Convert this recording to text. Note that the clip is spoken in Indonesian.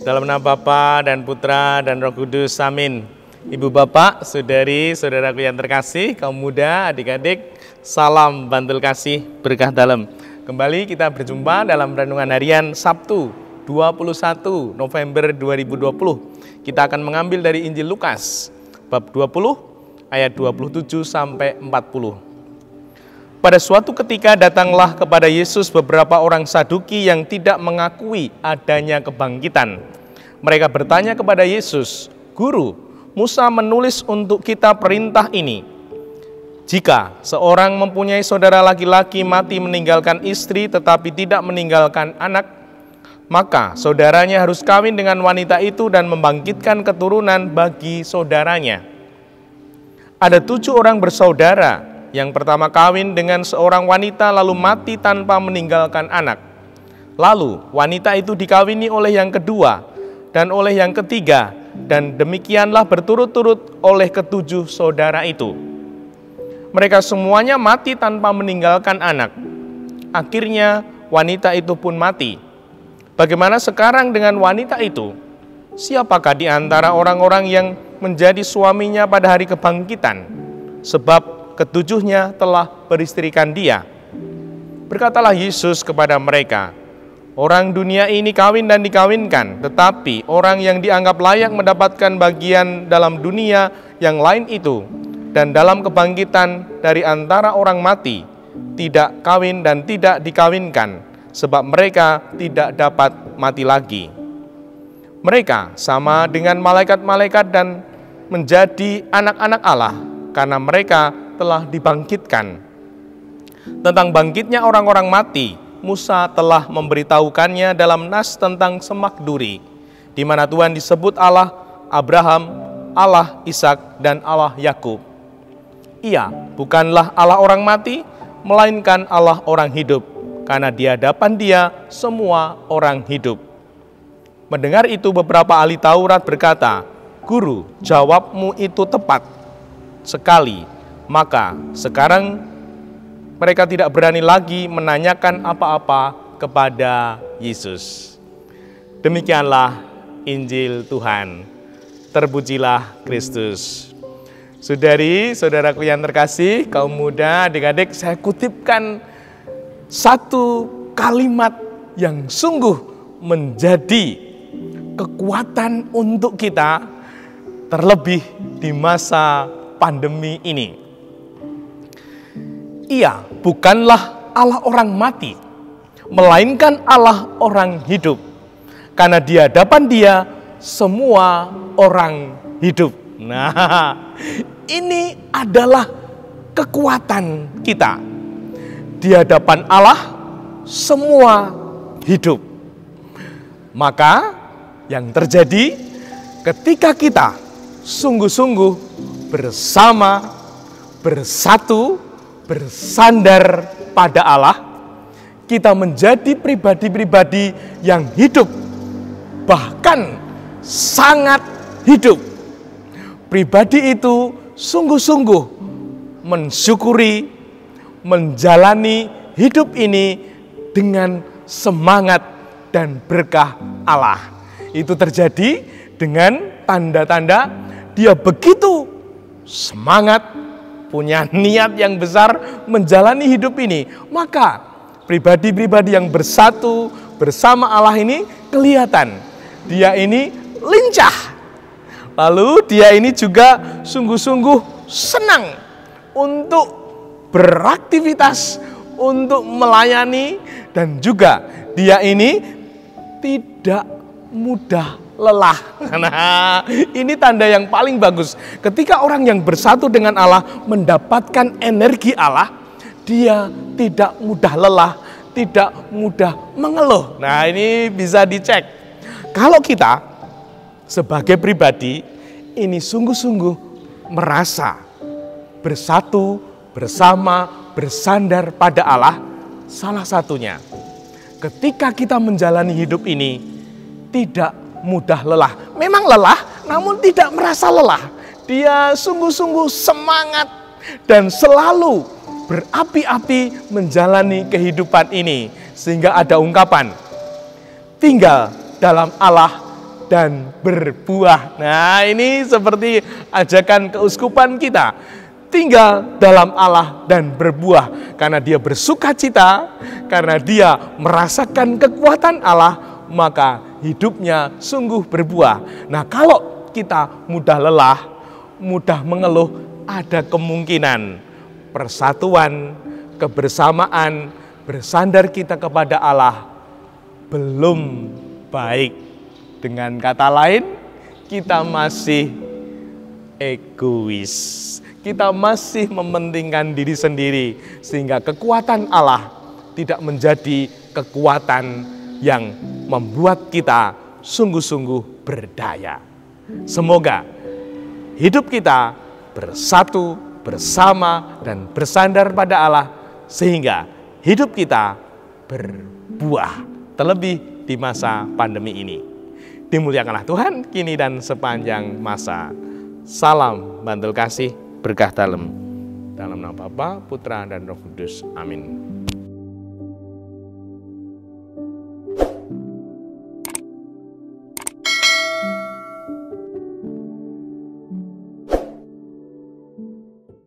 Dalam nama Bapa dan Putra dan Roh Kudus, amin. Ibu bapak, saudari, saudaraku yang terkasih, kaum muda, adik-adik, salam bantul kasih berkah dalam. Kembali kita berjumpa dalam renungan harian Sabtu 21 November 2020. Kita akan mengambil dari Injil Lukas bab 20 ayat 27 sampai 40. Pada suatu ketika datanglah kepada Yesus beberapa orang Saduki yang tidak mengakui adanya kebangkitan. Mereka bertanya kepada Yesus, "Guru, Musa menulis untuk kita perintah ini. Jika seorang mempunyai saudara laki-laki mati meninggalkan istri tetapi tidak meninggalkan anak, maka saudaranya harus kawin dengan wanita itu dan membangkitkan keturunan bagi saudaranya. Ada 7 orang bersaudara. Yang pertama kawin dengan seorang wanita lalu mati tanpa meninggalkan anak. Lalu wanita itu dikawini oleh yang kedua dan oleh yang ketiga, dan demikianlah berturut-turut oleh ke-7 saudara itu. Mereka semuanya mati tanpa meninggalkan anak. Akhirnya wanita itu pun mati. Bagaimana sekarang dengan wanita itu? Siapakah di antara orang-orang yang menjadi suaminya pada hari kebangkitan? Sebab ke-7-nya telah beristrikan dia." Berkatalah Yesus kepada mereka, "Orang dunia ini kawin dan dikawinkan, tetapi orang yang dianggap layak mendapatkan bagian dalam dunia yang lain itu, dan dalam kebangkitan dari antara orang mati, tidak kawin dan tidak dikawinkan, sebab mereka tidak dapat mati lagi. Mereka sama dengan malaikat-malaikat dan menjadi anak-anak Allah, karena mereka telah dibangkitkan. Tentang bangkitnya orang-orang mati, Musa telah memberitahukannya dalam nas tentang semak duri, di mana Tuhan disebut Allah Abraham, Allah Ishak, dan Allah Yakub. Ia bukanlah Allah orang mati, melainkan Allah orang hidup, karena di hadapan Dia semua orang hidup." Mendengar itu beberapa ahli Taurat berkata, "Guru, jawabmu itu tepat sekali." Maka sekarang mereka tidak berani lagi menanyakan apa-apa kepada Yesus. Demikianlah Injil Tuhan. Terpujilah Kristus. Saudari, saudaraku yang terkasih, kaum muda, adik-adik, saya kutipkan satu kalimat yang sungguh menjadi kekuatan untuk kita, terlebih di masa pandemi ini. Ia bukanlah Allah orang mati, melainkan Allah orang hidup, karena di hadapan Dia semua orang hidup. Nah, ini adalah kekuatan kita. Di hadapan Allah semua hidup. Maka yang terjadi ketika kita sungguh-sungguh bersama, bersatu, bersandar pada Allah, kita menjadi pribadi-pribadi yang hidup, bahkan sangat hidup. Pribadi itu sungguh-sungguh mensyukuri, menjalani hidup ini dengan semangat dan berkah Allah. Itu terjadi dengan tanda-tanda dia begitu semangat, punya niat yang besar menjalani hidup ini. Maka pribadi-pribadi yang bersatu bersama Allah ini kelihatan. Dia ini lincah. Lalu dia ini juga sungguh-sungguh senang untuk beraktivitas, untuk melayani, dan juga dia ini tidak mudah lelah. Nah, ini tanda yang paling bagus. Ketika orang yang bersatu dengan Allah mendapatkan energi Allah, dia tidak mudah lelah, tidak mudah mengeluh. Nah, ini bisa dicek. Kalau kita sebagai pribadi ini sungguh-sungguh merasa bersatu, bersama, bersandar pada Allah, salah satunya ketika kita menjalani hidup ini tidak mudah lelah. Memang lelah, namun tidak merasa lelah. Dia sungguh-sungguh semangat dan selalu berapi-api menjalani kehidupan ini. Sehingga ada ungkapan, tinggal dalam Allah dan berbuah. Nah, ini seperti ajakan keuskupan kita. Tinggal dalam Allah dan berbuah. Karena dia bersuka cita, karena dia merasakan kekuatan Allah, maka hidupnya sungguh berbuah. Nah, kalau kita mudah lelah, mudah mengeluh, ada kemungkinan persatuan, kebersamaan, bersandar kita kepada Allah belum baik. Dengan kata lain, kita masih egois. Kita masih mementingkan diri sendiri, sehingga kekuatan Allah tidak menjadi kekuatan yang membuat kita sungguh-sungguh berdaya. Semoga hidup kita bersatu, bersama, dan bersandar pada Allah, sehingga hidup kita berbuah, terlebih di masa pandemi ini. Dimuliakanlah Tuhan kini dan sepanjang masa. Salam Bantul Kasih, berkah dalam nama Bapa, Putra, dan Roh Kudus. Amin.